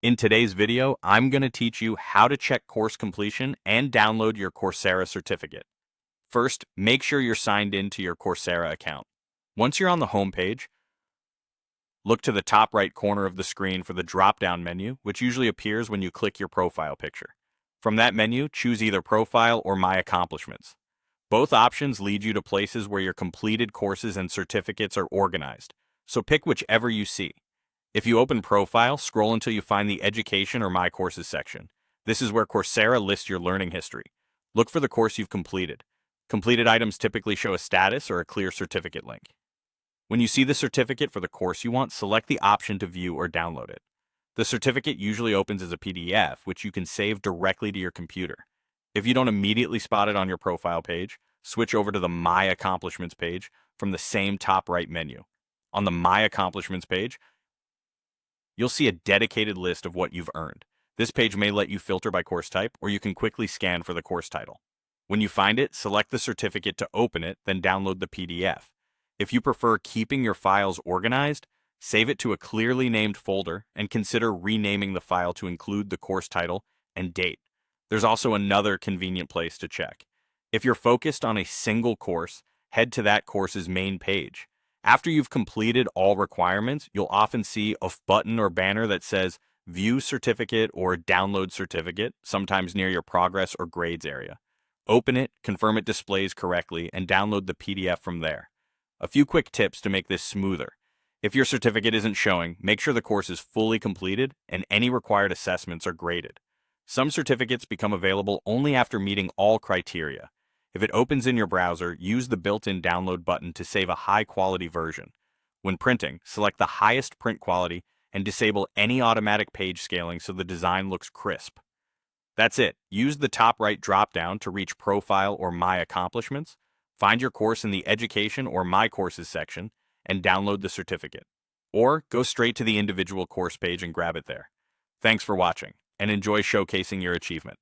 In today's video, I'm going to teach you how to check course completion and download your Coursera certificate. First, make sure you're signed in to your Coursera account. Once you're on the home page, look to the top right corner of the screen for the drop-down menu, which usually appears when you click your profile picture. From that menu, choose either Profile or My Accomplishments. Both options lead you to places where your completed courses and certificates are organized, so pick whichever you see. If you open Profile, scroll until you find the Education or My Courses section. This is where Coursera lists your learning history. Look for the course you've completed. Completed items typically show a status or a clear certificate link. When you see the certificate for the course you want, select the option to view or download it. The certificate usually opens as a PDF, which you can save directly to your computer. If you don't immediately spot it on your profile page, switch over to the My Accomplishments page from the same top right menu. On the My Accomplishments page, you'll see a dedicated list of what you've earned. This page may let you filter by course type, or you can quickly scan for the course title. When you find it, select the certificate to open it, then download the PDF. If you prefer keeping your files organized, save it to a clearly named folder and consider renaming the file to include the course title and date. There's also another convenient place to check. If you're focused on a single course, head to that course's main page. After you've completed all requirements, you'll often see a button or banner that says View Certificate or Download Certificate, sometimes near your progress or grades area. Open it, confirm it displays correctly, and download the PDF from there. A few quick tips to make this smoother. If your certificate isn't showing, make sure the course is fully completed and any required assessments are graded. Some certificates become available only after meeting all criteria. If it opens in your browser, use the built-in download button to save a high-quality version. When printing, select the highest print quality and disable any automatic page scaling so the design looks crisp. That's it. Use the top right drop-down to reach Profile or My Accomplishments, find your course in the Education or My Courses section, and download the certificate. Or go straight to the individual course page and grab it there. Thanks for watching, and enjoy showcasing your achievement.